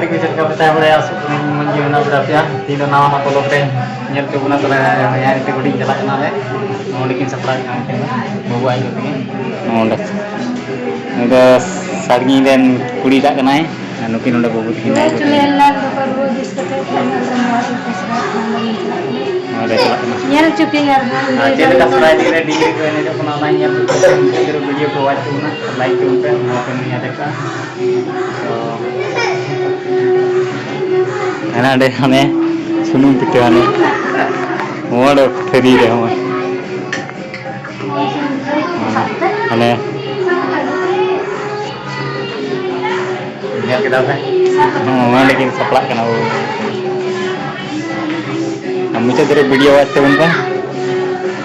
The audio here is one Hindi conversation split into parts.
गाती को चलका बताया बड़ा मन जीवन बड़ा तीन नावा ना तोलो पे ñel ke buna tala yaani te gudi jala kana le nonde kin sapra kan ke babu ay ke nonde ada sargi den kudi tak kana nukin nonde babu kin ay चले लाल पर वो जिसके ada jala kana ñel चुकी यार चले का सराय dire dire ko ne ko na ñel ko video ko watch na like ko pe mungkin ni ada ka ana de hane sunum pitane मोड़ फेरी रहे हैं हने ये क्या है मैं लेकिन सपला करना वो हम मुझे तेरे वीडियो आते हैं उनका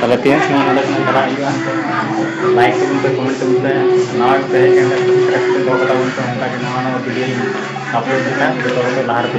तले तीन से मैं लड़ना करा हुआ लाइक उनके कमेंट उनके नाम पे है कि करते दो कटा उनका के नाम वीडियो अपलोड करना तो लाहर पे